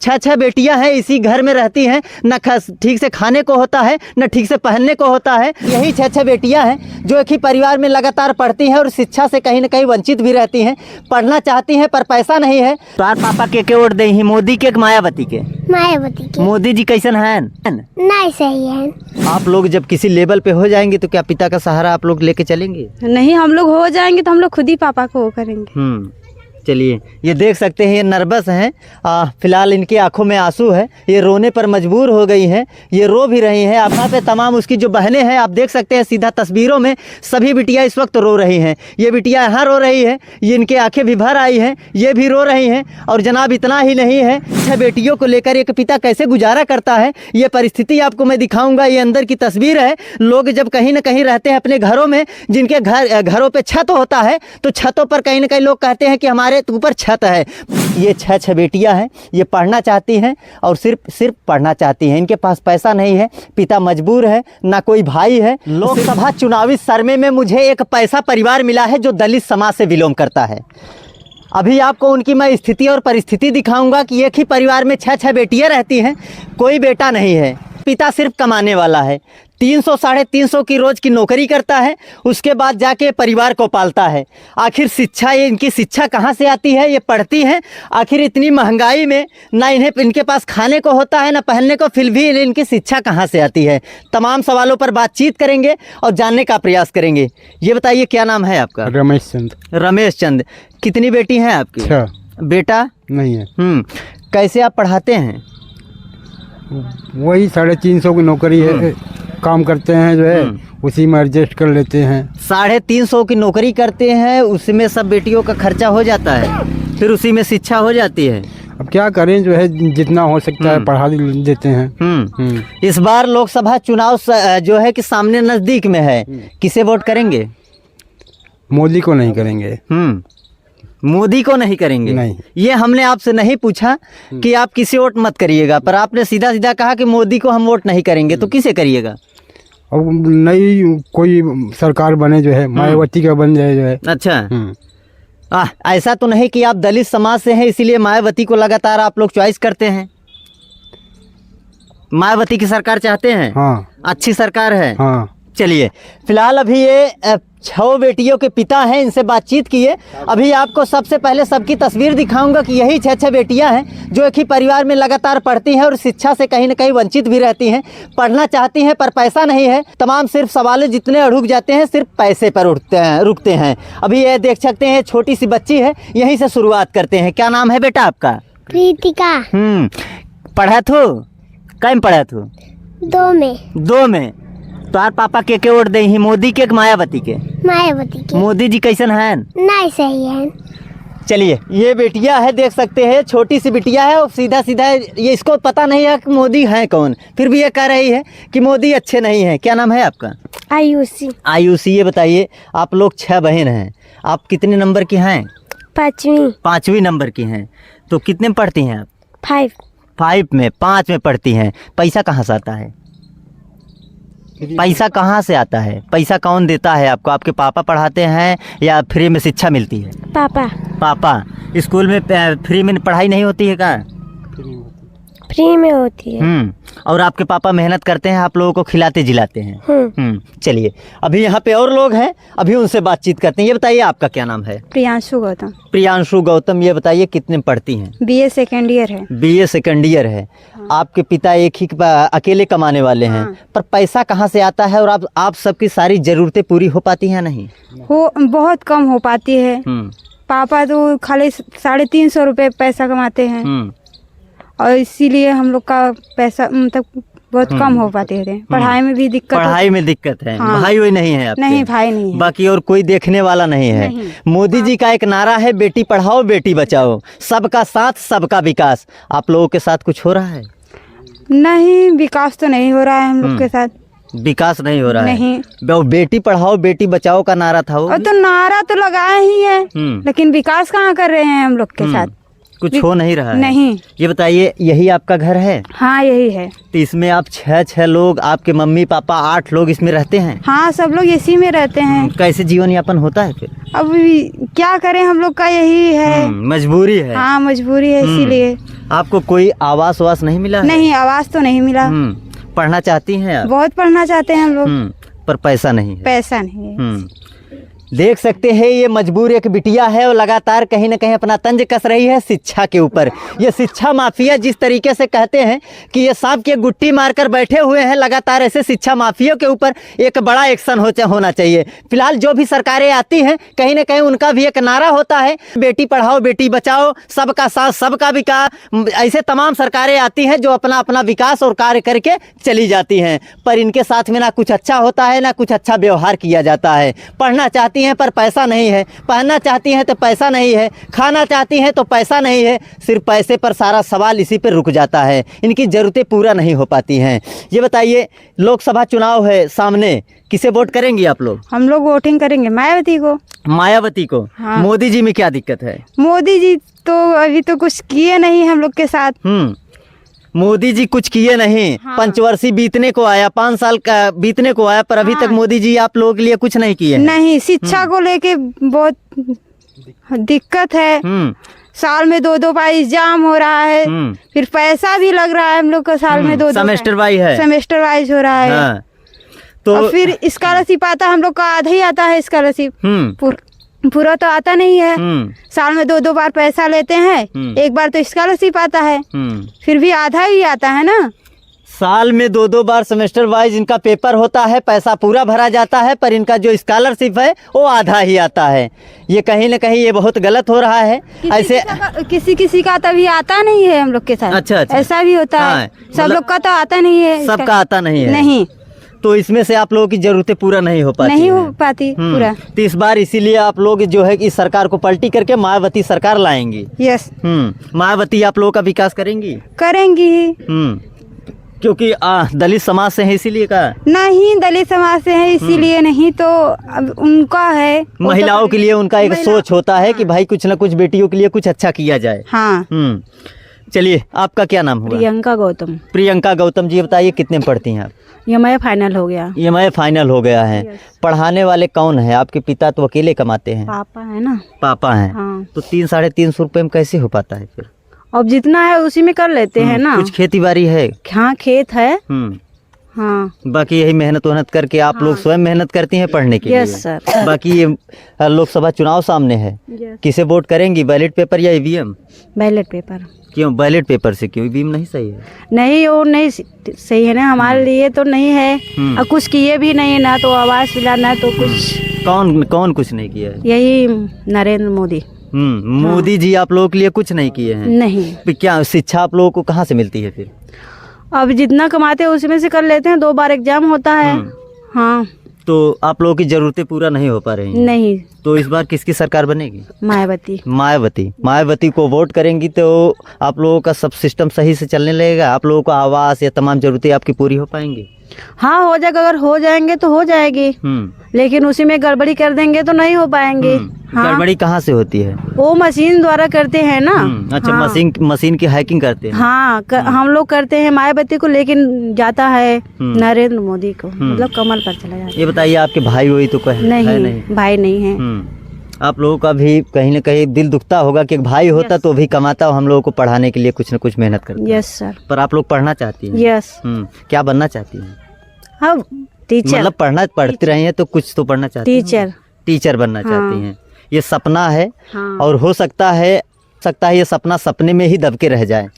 छह बेटियां हैं, इसी घर में रहती हैं, न ठीक से खाने को होता है, न ठीक से पहनने को होता है। यही छह बेटियां हैं जो एक ही परिवार में लगातार पढ़ती हैं और शिक्षा से कहीं न कहीं वंचित भी रहती हैं। पढ़ना चाहती हैं पर पैसा नहीं है। तो आप पापा के वोट दे ही, मोदी के मायावती के? मायावती के। मोदी जी कैसन हैं? नहीं सही है। आप लोग जब किसी लेवल पे हो जाएंगे तो क्या पिता का सहारा आप लोग लेके चलेंगे? नहीं, हम लोग हो जाएंगे तो हम लोग खुद ही पापा को वो करेंगे। चलिए, ये देख सकते हैं, ये नर्वस हैं। फिलहाल इनकी आंखों में आंसू है, ये रोने पर मजबूर हो गई हैं, ये रो भी रही हैं। यहाँ पे तमाम उसकी जो बहनें हैं, आप देख सकते हैं सीधा तस्वीरों में, सभी बिटिया इस वक्त रो रही हैं। ये बिटिया यहाँ रो रही है, ये इनके आंखें भी भर आई हैं, ये भी रो रही हैं। और जनाब इतना ही नहीं है, 6 बेटियों को लेकर एक पिता कैसे गुजारा करता है, ये परिस्थिति आपको मैं दिखाऊंगा। ये अंदर की तस्वीर है। लोग जब कहीं ना कहीं रहते हैं अपने घरों में, जिनके घरों पे छत होता है, तो छतों पर कहीं ना कहीं लोग कहते हैं कि हमारे ऊपर छत है। ये 6 बेटियां हैं, ये पढ़ना चाहती हैं और सिर्फ पढ़ना चाहती हैं। इनके पास पैसा नहीं है, पिता मजबूर है, ना कोई भाई है। लोकसभा चुनावी सर्वे में मुझे एक पैसा परिवार मिला है जो दलित समाज से बिलोंग करता है। अभी आपको उनकी मैं स्थिति और परिस्थिति दिखाऊंगा कि एक ही परिवार में 6 बेटियां रहती हैं, कोई बेटा नहीं है। पिता सिर्फ कमाने वाला है, 300 साढ़े 300 की रोज की नौकरी करता है, उसके बाद जाके परिवार को पालता है। आखिर शिक्षा, ये इनकी शिक्षा कहाँ से आती है? ये पढ़ती हैं, आखिर इतनी महंगाई में ना इनके पास खाने को होता है ना पहनने को, फिर भी इनकी शिक्षा कहाँ से आती है? तमाम सवालों पर बातचीत करेंगे और जानने का प्रयास करेंगे। ये बताइए, क्या नाम है आपका? रमेश चंद। रमेश चंद। कितनी बेटी हैं आपकी? 6। बेटा नहीं है। कैसे आप पढ़ाते हैं? वही 350 की नौकरी है, काम करते हैं जो है, उसी में एडजस्ट कर लेते हैं। 350 की नौकरी करते हैं, उसमें सब बेटियों का खर्चा हो जाता है, फिर उसी में शिक्षा हो जाती है। अब क्या करें, जो है जितना हो सकता है पढ़ा देते हैं। इस बार लोकसभा चुनाव जो है कि सामने नजदीक में है, किसे वोट करेंगे? मोदी को नहीं करेंगे। मोदी को नहीं करेंगे? नहीं। ये हमने आपसे नहीं पूछा कि आप किसी वोट मत करिएगा, पर आपने सीधा सीधा कहा कि मोदी को हम वोट नहीं करेंगे, तो किसे करिएगा? अब नई कोई सरकार बने जो है, मायावती का बन जाए जो है। अच्छा। ऐसा तो नहीं कि आप दलित समाज से हैं इसीलिए मायावती को लगातार आप लोग चॉइस करते हैं? मायावती की सरकार चाहते हैं? हाँ। अच्छी सरकार है? हाँ। चलिए, फिलहाल अभी ये 6 बेटियों के पिता हैं, इनसे बातचीत किए। अभी आपको सबसे पहले सबकी तस्वीर दिखाऊंगा कि यही 6 बेटियां हैं जो एक ही परिवार में लगातार पढ़ती हैं और शिक्षा से कहीं न कहीं वंचित भी रहती हैं। पढ़ना चाहती हैं पर पैसा नहीं है। तमाम सिर्फ सवाल जितने अड़ुक जाते हैं सिर्फ पैसे पर रुकते हैं। अभी ये देख सकते हैं, छोटी सी बच्ची है, यहीं से शुरुआत करते हैं। क्या नाम है बेटा आपका? प्रीतिका। पढ़ा थो? कहीं पढ़ा थो? 2 में। तो आप पापा के वोट दे ही, मोदी के मायावती के? मायावती के। मोदी जी कैसन हैं? नहीं सही है। चलिए, ये बेटिया है, देख सकते हैं, छोटी सी बिटिया है और सीधा ये इसको पता नहीं है कि मोदी है कौन, फिर भी ये कह रही है कि मोदी अच्छे नहीं है। क्या नाम है आपका? आयुषी। ये बताइए, आप लोग 6 बहन हैं, आप कितने नंबर की हैं? 5वीं नंबर की हैं। तो कितने में पढ़ती हैं आप? 5 में 5 में पढ़ती हैं। पैसा कहाँ से आता है? पैसा कहाँ से आता है? पैसा कौन देता है आपको? आपके पापा पढ़ाते हैं या फ्री में शिक्षा मिलती है? पापा। स्कूल में फ्री में पढ़ाई नहीं होती है? क्या फ्री में होती है? और आपके पापा मेहनत करते हैं, आप लोगों को खिलाते जिलाते हैं। चलिए, अभी यहाँ पे और लोग हैं, अभी उनसे बातचीत करते हैं। ये बताइए, आपका क्या नाम है? प्रियांशु गौतम। ये बताइए, कितने में पढ़ती हैं? BA सेकेंड ईयर है। BA सेकेंड ईयर है। आपके पिता एक ही अकेले कमाने वाले हैं, पर पैसा कहाँ से आता है और आप सबकी सारी जरूरतें पूरी हो पाती हैं? नहीं हो, बहुत कम हो पाती है। पापा तो खाली 350 रुपये पैसा कमाते हैं और इसीलिए हम लोग का पैसा मतलब बहुत कम हो पाते हैं। पढ़ाई में भी दिक्कत है। हाँ। भाई वही नहीं है आपके? नहीं, भाई नहीं है। बाकी और कोई देखने वाला नहीं है? मोदी जी का एक नारा है, बेटी पढ़ाओ बेटी बचाओ, सबका साथ सबका विकास। आप लोगों के साथ कुछ हो रहा है? नहीं, विकास तो नहीं हो रहा है हम लोग के साथ। विकास नहीं हो रहा नहीं। है? बेटी पढ़ाओ बेटी बचाओ का नारा था वो। तो नारा तो लगाया ही है, लेकिन विकास कहाँ कर रहे हैं हम लोग के साथ? कुछ हो नहीं रहा है? नहीं। ये बताइए, यही आपका घर है? हाँ यही है। तो इसमें आप छह लोग, आपके मम्मी पापा 8 लोग इसमें रहते हैं? हाँ सब लोग इसी में रहते हैं। कैसे जीवन यापन होता है फिर? अब क्या करें, हम लोग का यही है। मजबूरी है। हाँ मजबूरी है, इसीलिए। आपको कोई आवास वास नहीं मिला है? नहीं, आवाज तो नहीं मिला। पढ़ना चाहती हैं आप? बहुत पढ़ना चाहते हैं हम लोग, पर पैसा नहीं है। पैसा नहीं है। देख सकते हैं, ये मजबूर एक बिटिया है और लगातार कहीं ना कहीं अपना तंज कस रही है शिक्षा के ऊपर। ये शिक्षा माफिया जिस तरीके से कहते हैं कि ये सांप की गुट्टी मारकर बैठे हुए हैं, लगातार ऐसे शिक्षा माफियों के ऊपर एक बड़ा एक्शन होना चाहिए। फिलहाल जो भी सरकारें आती हैं, कहीं ना कहीं उनका भी एक नारा होता है, बेटी पढ़ाओ बेटी बचाओ, सबका साथ सबका विकास। ऐसे तमाम सरकारें आती हैं जो अपना अपना विकास और कार्य करके चली जाती हैं, पर इनके साथ में ना कुछ अच्छा होता है, ना कुछ अच्छा व्यवहार किया जाता है। पढ़ना चाहती हैं पर पैसा नहीं है, पहनना चाहती हैं तो पैसा नहीं है, खाना चाहती हैं तो पैसा नहीं है। सिर्फ पैसे पर सारा सवाल इसी पर रुक जाता है, इनकी ज़रूरतें पूरा नहीं हो पाती हैं। ये बताइए, लोकसभा चुनाव है सामने, किसे वोट करेंगी आप लोग? हम लोग वोटिंग करेंगे मायावती को। मायावती को? हाँ। मोदी जी में क्या दिक्कत है? मोदी जी तो अभी तो कुछ किए नहीं हम लोग के साथ। मोदी जी कुछ किए नहीं। हाँ। पंचवर्षीय बीतने को आया, 5 साल का बीतने को आया, पर अभी तक मोदी जी आप लोगों के लिए कुछ नहीं किए हैं। नहीं, शिक्षा को लेके बहुत दिक्कत है। साल में 2 बार एग्जाम हो रहा है, फिर पैसा भी लग रहा है हम लोग का, साल में 2 सेमेस्टर वाइज है, सेमेस्टर वाइज हो रहा है। हाँ। तो और फिर स्कॉलरशिप आता है, हम लोग का आधा ही आता है स्कॉलरशिप, पूरा तो आता नहीं है। साल में 2 बार पैसा लेते हैं, एक बार तो स्कॉलरशिप आता है, फिर भी आधा ही आता है ना। साल में 2 बार सेमेस्टर वाइज इनका पेपर होता है, पैसा पूरा भरा जाता है, पर इनका जो स्कॉलरशिप है वो आधा ही आता है। ये कहीं ना कहीं ये बहुत गलत हो रहा है। ऐसे किसी का तभी आता नहीं है हम लोग के साथ। अच्छा। ऐसा भी होता है, सब लोग का तो आता नहीं है, सबका आता नहीं है। नहीं, तो इसमें से आप लोगों की जरूरतें पूरा नहीं हो पाती पूरा। तो इस बार इसीलिए आप लोग जो है इस सरकार को पलटी करके मायावती सरकार लाएंगी। यस। मायावती आप लोगों का विकास करेंगी? करेंगी। क्योंकि दलित समाज से है इसीलिए का? नहीं, दलित समाज से है इसीलिए नहीं, तो अब उनका है। महिलाओं के लिए उनका एक सोच होता है कि भाई कुछ न कुछ बेटियों के लिए कुछ अच्छा किया जाए। हाँ। चलिए, आपका क्या नाम हुआ? प्रियंका गौतम। प्रियंका गौतम जी, बताइए कितने में पढ़ती हैं आप? EMI फाइनल हो गया। EMI फाइनल हो गया है। पढ़ाने वाले कौन है? आपके पिता तो अकेले कमाते हैं? पापा है ना। पापा हैं। हाँ। तो 300-350 रुपए में कैसे हो पाता है फिर? अब जितना है उसी में कर लेते हैं ना। कुछ खेती बाड़ी है? हाँ, खेत है। हाँ। बाकी यही मेहनत करके आप लोग स्वयं मेहनत करती हैं पढ़ने के लिए? Yes sir. बाकी ये लोकसभा चुनाव सामने है, किसे वोट करेंगी, बैलेट पेपर या EVM? Ballot paper. क्यों बैलेट पेपर से? क्यों EVM नहीं सही है? नहीं, वो नहीं सही है ना हमारे लिए, तो नहीं है। और कुछ किए भी नहीं ना, तो आवास मिला ना, तो कुछ। कौन कुछ नहीं किया है? यही नरेंद्र मोदी। मोदी जी आप लोगों के लिए कुछ नहीं किए हैं? नहीं। क्या शिक्षा आप लोगों को कहाँ से मिलती है फिर? अब जितना कमाते हैं उसमें से कर लेते हैं, 2 बार एग्जाम होता है। हाँ। तो आप लोगों की जरूरतें पूरा नहीं हो पा रही हैं? नहीं। तो इस बार किसकी सरकार बनेगी? मायावती को वोट करेंगी तो आप लोगों का सब सिस्टम सही से चलने लगेगा? आप लोगों को आवास या तमाम जरूरतें आपकी पूरी हो पाएंगी? हाँ, हो जाएगा। अगर हो जाएंगे तो हो जाएगी, लेकिन उसी में गड़बड़ी कर देंगे तो नहीं हो पाएंगे। हाँ। गड़बड़ी कहाँ से होती है? वो मशीन द्वारा करते हैं ना। अच्छा। हाँ। मशीन की हैकिंग करते हैं? हाँ, हम लोग करते हैं मायावती को, लेकिन जाता है नरेंद्र मोदी को, मतलब कमल पर चला जाता है। ये बताइए, आपके भाई वही तो नहीं, भाई नहीं है। आप लोगों का भी कहीं ना कहीं दिल दुखता होगा कि भाई होता तो भी कमाता, हम लोगों को पढ़ाने के लिए कुछ न कुछ मेहनत करता। Yes sir. पर आप लोग पढ़ना चाहती हैं? यस। क्या बनना चाहती हैं? हाँ, टीचर। मतलब पढ़ती रही हैं तो कुछ तो पढ़ना चाहती हैं? टीचर बनना चाहती हैं। ये सपना है। हाँ। और हो सकता है ये सपना सपने में ही दब के रह जाए।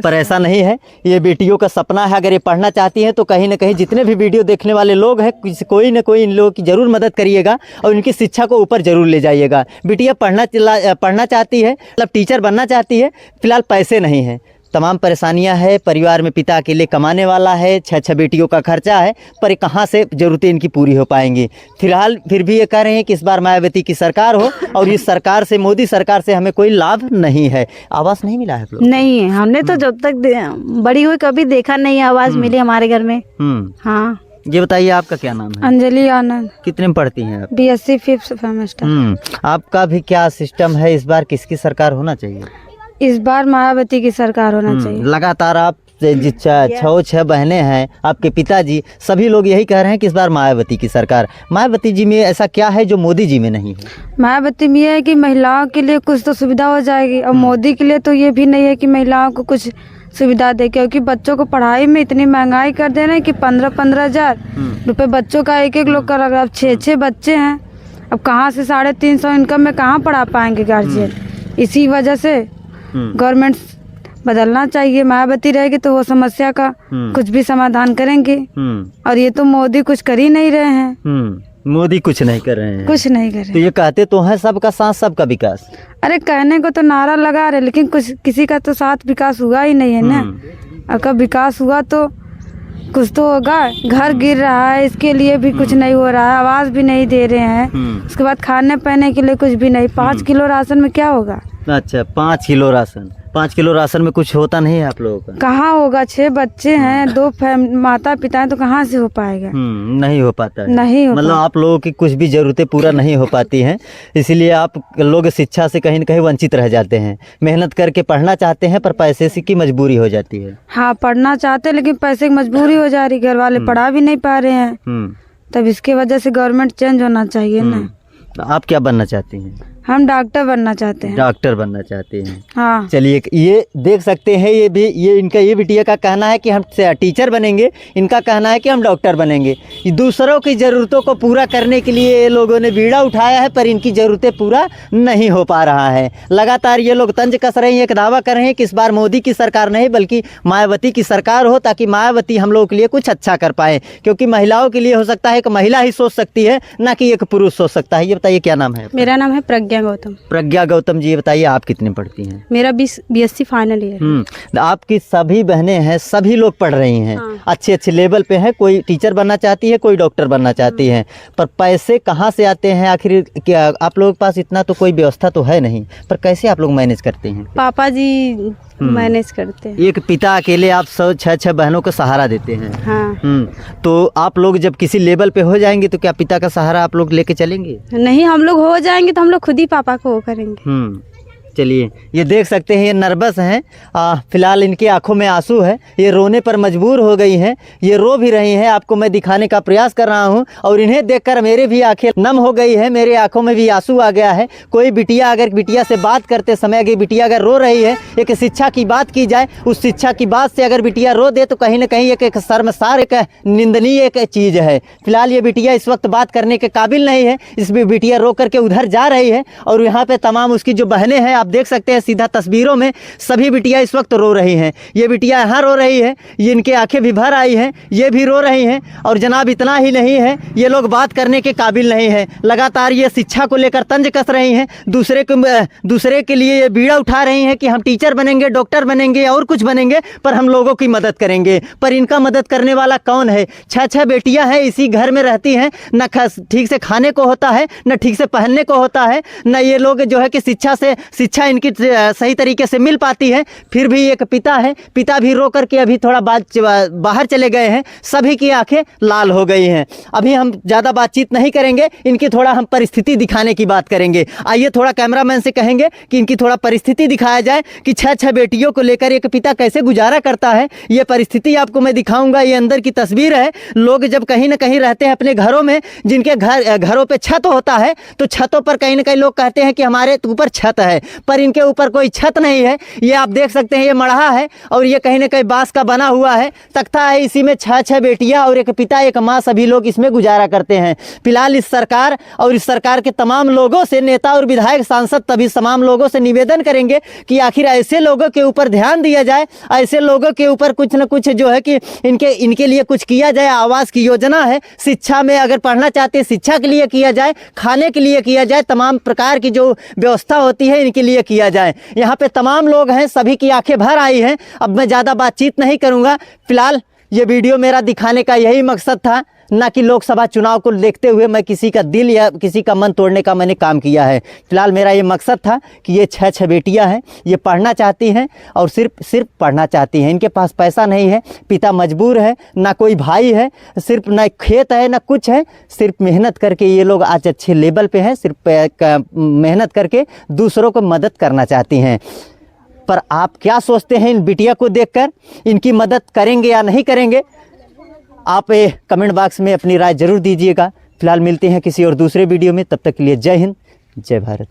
पर ऐसा नहीं है, ये बेटियों का सपना है। अगर ये पढ़ना चाहती हैं तो कहीं ना कहीं जितने भी वीडियो देखने वाले लोग हैं, कोई ना कोई इन लोगों की जरूर मदद करिएगा और इनकी शिक्षा को ऊपर जरूर ले जाइएगा। बिटिया पढ़ना चाहती है, मतलब टीचर बनना चाहती है, फिलहाल पैसे नहीं है, तमाम परेशानियां है, परिवार में पिता अकेले कमाने वाला है, 6 बेटियों का खर्चा है, पर कहाँ से ज़रूरतें इनकी पूरी हो पाएंगी। फिलहाल फिर भी ये कह रहे हैं कि इस बार मायावती की सरकार हो और इस सरकार से, मोदी सरकार से हमें कोई लाभ नहीं है। आवास नहीं मिला है आप लोग? नहीं, हमने तो जब तक बड़ी हुई कभी देखा नहीं आवास मिली हमारे घर में। हाँ। ये बताइए, आपका क्या नाम है? अंजलि आनंद। कितने में पढ़ती हैं आप? BSc 5th semester. आपका भी क्या सिस्टम है, इस बार किसकी सरकार होना चाहिए? इस बार मायावती की सरकार होना चाहिए। लगातार आप छह बहनें हैं, आपके पिताजी, सभी लोग यही कह रहे हैं कि इस बार मायावती की सरकार। मायावती जी में ऐसा क्या है जो मोदी जी में नहीं है? मायावती में ये है कि महिलाओं के लिए कुछ तो सुविधा हो जाएगी, और मोदी के लिए तो ये भी नहीं है कि महिलाओं को कुछ सुविधा दे, क्योंकि बच्चों को पढ़ाई में इतनी महंगाई कर दे रहे हैं कि 15-15 हजार रुपये बच्चों का एक लोग का लग रहा है। अब 6 बच्चे हैं, अब कहाँ से 350 इनकम में कहाँ पढ़ा पाएंगे गार्जियन। इसी वजह से गवर्नमेंट बदलना चाहिए। मायावती रहेगी तो वो समस्या का कुछ भी समाधान करेंगे, और ये तो मोदी कुछ कर ही नहीं रहे हैं। मोदी कुछ नहीं कर रहे हैं, कुछ नहीं कर रहे। तो ये कहते तो हैं सबका साथ सबका विकास। अरे कहने को तो नारा लगा रहे, लेकिन कुछ किसी का तो साथ विकास हुआ ही नहीं है ना। अगर विकास हुआ तो कुछ तो होगा। घर गिर रहा है, इसके लिए भी कुछ नहीं हो रहा है, आवाज भी नहीं दे रहे हैं। उसके बाद खाने पीने के लिए कुछ भी नहीं। 5 किलो राशन में क्या होगा? अच्छा, 5 किलो राशन, 5 किलो राशन में कुछ होता नहीं है आप लोगों का? कहाँ होगा? 6 बच्चे हैं, 2 माता पिता हैं, तो कहाँ से हो पाएगा? नहीं हो पाता है। नहीं हो मतलब आप लोगों की कुछ भी जरूरतें पूरा नहीं हो पाती हैं, इसलिए आप लोग शिक्षा से कहीं न कहीं वंचित रह जाते हैं। मेहनत करके पढ़ना चाहते हैं पर पैसे की मजबूरी हो जाती है। हाँ, पढ़ना चाहते हैं लेकिन पैसे की मजबूरी हो जा रही, घर वाले पढ़ा भी नहीं पा रहे हैं। तब इसके वजह से गवर्नमेंट चेंज होना चाहिए ना। आप क्या बनना चाहती हैं? हम डॉक्टर बनना चाहते हैं। डॉक्टर बनना चाहते हैं। हाँ। चलिए, ये देख सकते हैं, ये बिटिया का कहना है कि हम टीचर बनेंगे, इनका कहना है कि हम डॉक्टर बनेंगे। दूसरों की ज़रूरतों को पूरा करने के लिए ये लोगों ने बीड़ा उठाया है, पर इनकी ज़रूरतें पूरा नहीं हो पा रहा है। लगातार ये लोग तंज कस रहे हैं, एक दावा कर रहे हैं कि इस बार मोदी की सरकार नहीं बल्कि मायावती की सरकार हो, ताकि मायावती हम लोगों के लिए कुछ अच्छा कर पाए। क्योंकि महिलाओं के लिए हो सकता है कि महिला ही सोच सकती है, ना कि एक पुरुष सोच सकता है। ये बताइए, क्या नाम है? मेरा नाम है प्रज्ञा गौतम। प्रज्ञा गौतम जी, ये बताइए आप कितने पढ़ती हैं? मेरा BSc फाइनल ईयर। आपकी सभी बहनें हैं, सभी लोग पढ़ रही हैं। हाँ। अच्छे लेवल पे हैं, कोई टीचर बनना चाहती है, कोई डॉक्टर बनना चाहती है, पर पैसे कहाँ से आते हैं आखिर? क्या आप लोगों के पास इतना तो कोई व्यवस्था तो है नहीं, पर कैसे आप लोग मैनेज करते हैं? पापा जी मैनेज करते हैं। एक पिता अकेले आप 6 बहनों को सहारा देते हैं। हाँ। तो आप लोग जब किसी लेवल पे हो जाएंगे तो क्या पिता का सहारा आप लोग लेके चलेंगे? नहीं, हम लोग हो जाएंगे तो हम लोग खुद ही पापा को वो करेंगे। चलिए, ये देख सकते हैं, ये नर्वस हैं। फिलहाल इनकी आंखों में आंसू है, ये रोने पर मजबूर हो गई हैं, ये रो भी रही हैं। आपको मैं दिखाने का प्रयास कर रहा हूं, और इन्हें देखकर मेरे भी आंखें नम हो गई है, मेरे आंखों में भी आंसू आ गया है। कोई बिटिया अगर बिटिया से बात करते समय अगर बिटिया अगर रो रही है, एक शिक्षा की बात की जाए, उस शिक्षा की बात से अगर बिटिया रो दे तो कहीं ना कहीं एक शर्मसार, एक निंदनीय एक चीज़ है। फिलहाल ये बिटिया इस वक्त बात करने के काबिल नहीं है, इस बिटिया रो करके उधर जा रही है, और यहाँ पे तमाम उसकी जो बहनें हैं, आप देख सकते हैं सीधा तस्वीरों में, सभी बिटिया इस वक्त रो रही हैं। ये बिटिया यहाँ रो रही है, ये इनके आंखें भी भर आई हैं, ये भी रो रही हैं। और जनाब, इतना ही नहीं है, ये लोग बात करने के काबिल नहीं है। लगातार ये शिक्षा को लेकर तंज कस रही हैं, दूसरे के लिए ये बीड़ा उठा रही हैं कि हम टीचर बनेंगे, डॉक्टर बनेंगे और कुछ बनेंगे, पर हम लोगों की मदद करेंगे। पर इनका मदद करने वाला कौन है? 6 बेटियां हैं, इसी घर में रहती हैं, न ठीक से खाने को होता है, न ठीक से पहनने को होता है, न ये लोग जो है कि शिक्षा इनकी सही तरीके से मिल पाती है। फिर भी एक पिता है, पिता भी रो करके अभी थोड़ा बाहर चले गए हैं। सभी की आंखें लाल हो गई हैं। अभी हम ज़्यादा बातचीत नहीं करेंगे, इनकी थोड़ा हम परिस्थिति दिखाने की बात करेंगे। आइए थोड़ा कैमरामैन से कहेंगे कि इनकी थोड़ा परिस्थिति दिखाया जाए कि 6 बेटियों को लेकर एक पिता कैसे गुजारा करता है। ये परिस्थिति आपको मैं दिखाऊंगा, ये अंदर की तस्वीर है। लोग जब कहीं ना कहीं रहते हैं अपने घरों में, जिनके घरों पे छत होता है, तो छतों पर कहीं ना कहीं लोग कहते हैं कि हमारे ऊपर छत है, पर इनके ऊपर कोई छत नहीं है। ये आप देख सकते हैं, ये मढ़ा है और ये कहीं ना कहीं बांस का बना हुआ है, तख्ता है। इसी में 6 बेटियां और एक पिता एक माँ, सभी लोग इसमें गुजारा करते हैं। फिलहाल इस सरकार और इस सरकार के तमाम लोगों से, नेता और विधायक सांसद, तभी तमाम लोगों से निवेदन करेंगे कि आखिर ऐसे लोगों के ऊपर ध्यान दिया जाए, ऐसे लोगों के ऊपर कुछ न कुछ जो है कि इनके लिए कुछ किया जाए। आवास की योजना है, शिक्षा में अगर पढ़ना चाहते हैं शिक्षा के लिए किया जाए, खाने के लिए किया जाए, तमाम प्रकार की जो व्यवस्था होती है इनके लिए किया जाए। यहाँ पे तमाम लोग हैं, सभी की आंखें भर आई हैं। अब मैं ज़्यादा बातचीत नहीं करूँगा। फिलहाल ये वीडियो मेरा दिखाने का यही मकसद था, ना कि लोकसभा चुनाव को देखते हुए मैं किसी का दिल या किसी का मन तोड़ने का मैंने काम किया है। फिलहाल मेरा ये मकसद था कि ये 6 बेटियां हैं, ये पढ़ना चाहती हैं और सिर्फ पढ़ना चाहती हैं। इनके पास पैसा नहीं है, पिता मजबूर है, ना कोई भाई है, सिर्फ ना खेत है ना कुछ है। सिर्फ मेहनत करके ये लोग आज अच्छे लेवल पे हैं, सिर्फ मेहनत करके दूसरों को मदद करना चाहती हैं। पर आप क्या सोचते हैं इन बिटिया को देखकर? इनकी मदद करेंगे या नहीं करेंगे? आप कमेंट बॉक्स में अपनी राय जरूर दीजिएगा। फिलहाल मिलते हैं किसी और दूसरे वीडियो में, तब तक के लिए जय हिंद, जय भारत।